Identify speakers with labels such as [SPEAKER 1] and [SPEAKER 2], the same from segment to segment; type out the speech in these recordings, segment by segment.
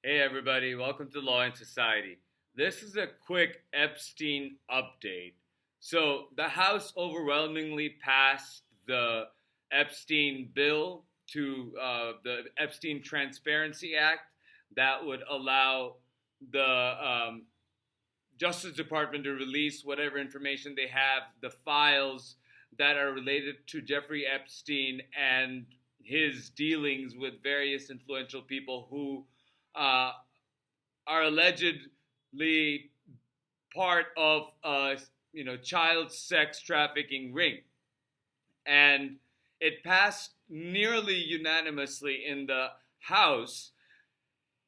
[SPEAKER 1] Hey everybody, welcome to Law and Society. This is a quick Epstein update. So, the House overwhelmingly passed the Epstein bill to the Epstein Transparency Act that would allow the Justice Department to release whatever information they have, the files that are related to Jeffrey Epstein and his dealings with various influential people who uh, are allegedly part of a child sex trafficking ring, and it passed nearly unanimously in the House.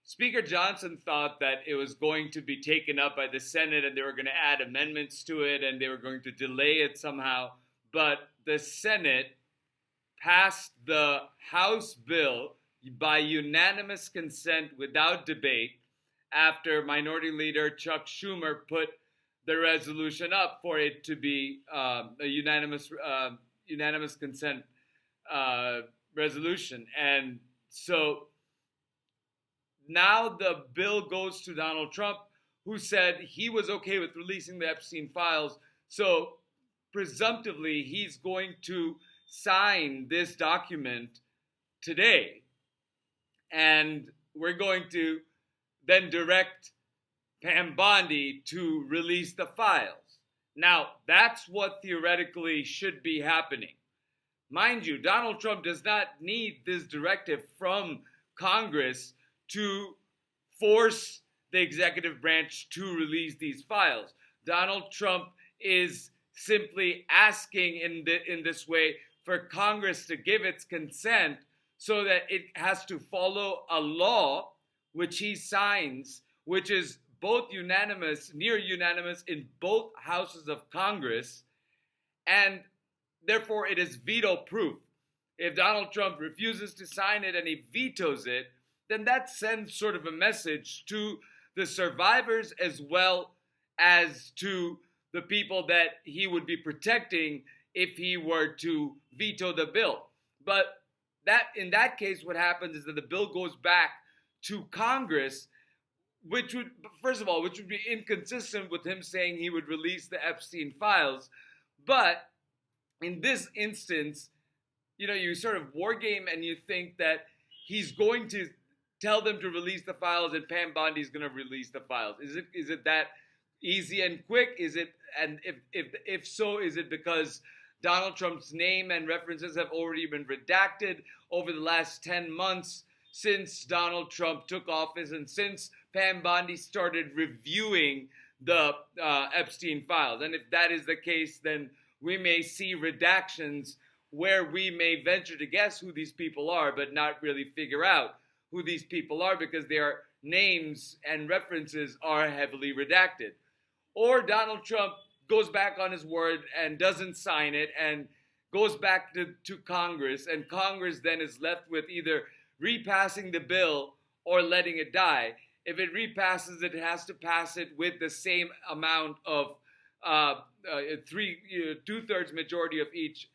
[SPEAKER 1] Speaker Johnson thought that it was going to be taken up by the Senate and they were going to add amendments to it and they were going to delay it somehow. But the Senate passed the House bill by unanimous consent without debate after Minority Leader Chuck Schumer put the resolution up for it to be a unanimous consent resolution. And so now the bill goes to Donald Trump, who said he was okay with releasing the Epstein files. So presumptively, he's going to sign this document today. And we're going to then direct Pam Bondi to release the files. Now, that's what theoretically should be happening. Mind you, Donald Trump does not need this directive from Congress to force the executive branch to release these files. Donald Trump is simply asking in this way for Congress to give its consent so that it has to follow a law which he signs, which is both unanimous, near unanimous in both houses of Congress, and therefore it is veto proof. If Donald Trump refuses to sign it and he vetoes it, then that sends sort of a message to the survivors as well as to the people that he would be protecting if he were to veto the bill. But that in that case, what happens is that the bill goes back to Congress, which would, first of all, which would be inconsistent with him saying he would release the Epstein files. But in this instance, you sort of war game and you think that he's going to tell them to release the files and Pam Bondi is going to release the files. Is it that easy and quick? Is it, and if so, is it because Donald Trump's name and references have already been redacted over the last 10 months since Donald Trump took office and since Pam Bondi started reviewing the Epstein files? And if that is the case, then we may see redactions where we may venture to guess who these people are, but not really figure out who these people are because their names and references are heavily redacted. Or Donald Trump goes back on his word and doesn't sign it and goes back to Congress, and Congress then is left with either repassing the bill or letting it die. If it repasses it, it has to pass it with the same amount of two-thirds majority of each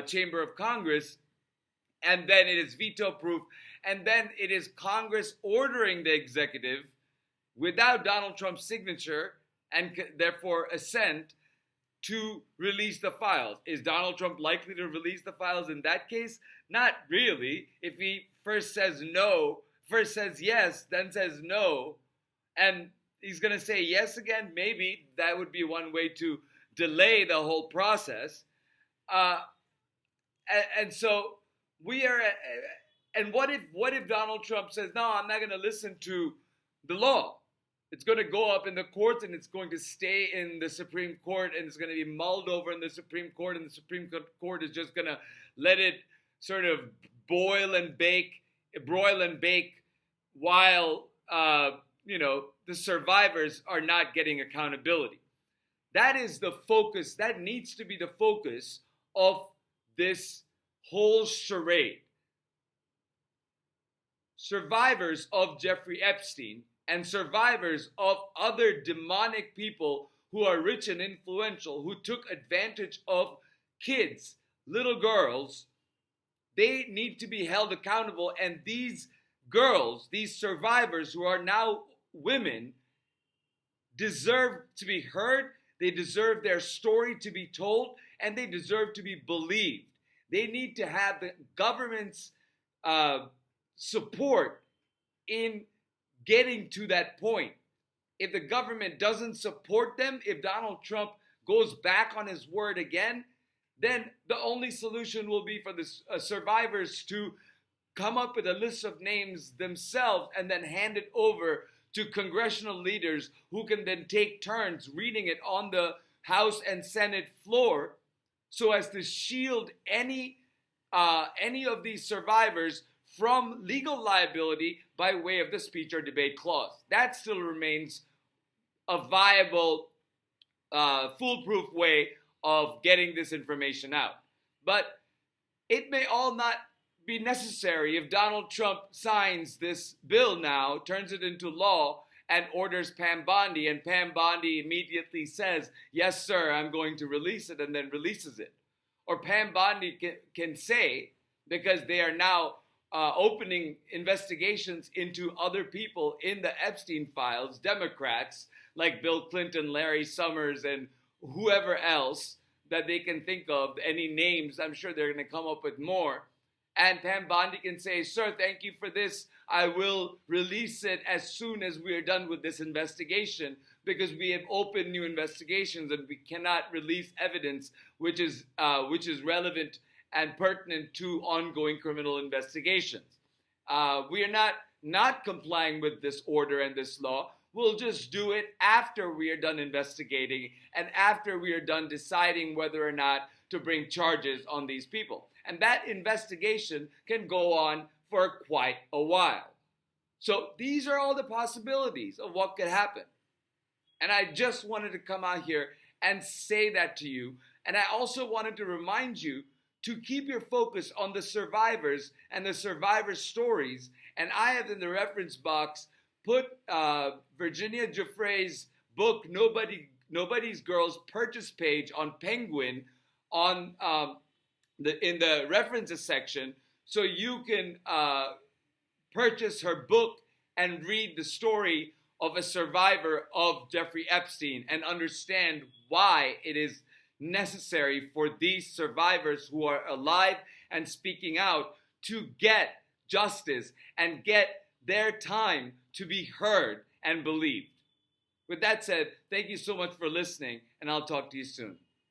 [SPEAKER 1] chamber of Congress, and then it is veto-proof, and then it is Congress ordering the executive without Donald Trump's signature and therefore assent to release the files. Is Donald Trump likely to release the files in that case? Not really. If he first says yes, then says no, and he's going to say yes again, maybe that would be one way to delay the whole process. And so we are, and what if Donald Trump says, no, I'm not going to listen to the law. It's going to go up in the courts and it's going to stay in the Supreme Court and it's going to be mulled over in the Supreme Court, and the Supreme Court is just going to let it sort of broil and bake while, the survivors are not getting accountability. That is the focus. That needs to be the focus of this whole charade. Survivors of Jeffrey Epstein and survivors of other demonic people who are rich and influential, who took advantage of kids, little girls, they need to be held accountable. And these girls, these survivors who are now women, deserve to be heard, they deserve their story to be told, and they deserve to be believed. They need to have the government's support in getting to that point. If the government doesn't support them, if Donald Trump goes back on his word again, then the only solution will be for the survivors to come up with a list of names themselves and then hand it over to congressional leaders who can then take turns reading it on the House and Senate floor so as to shield any of these survivors from legal liability by way of the speech or debate clause. That still remains a viable, foolproof way of getting this information out. But it may all not be necessary if Donald Trump signs this bill now, turns it into law, and orders Pam Bondi, and Pam Bondi immediately says, yes, sir, I'm going to release it, and then releases it. Or Pam Bondi can say, because they are now opening investigations into other people in the Epstein files, Democrats like Bill Clinton, Larry Summers, and whoever else that they can think of, any names, I'm sure they're going to come up with more. And Pam Bondi can say, sir, thank you for this. I will release it as soon as we are done with this investigation because we have opened new investigations and we cannot release evidence which is relevant and pertinent to ongoing criminal investigations. We are not complying with this order and this law. We'll just do it after we are done investigating and after we are done deciding whether or not to bring charges on these people. And that investigation can go on for quite a while. So these are all the possibilities of what could happen. And I just wanted to come out here and say that to you. And I also wanted to remind you to keep your focus on the survivors and the survivors' stories. And I have in the reference box put Virginia Giuffre's book, Nobody's Girls purchase page on Penguin on in the references section, so you can purchase her book and read the story of a survivor of Jeffrey Epstein and understand why it is necessary for these survivors who are alive and speaking out to get justice and get their time to be heard and believed. With that said, thank you so much for listening, and I'll talk to you soon.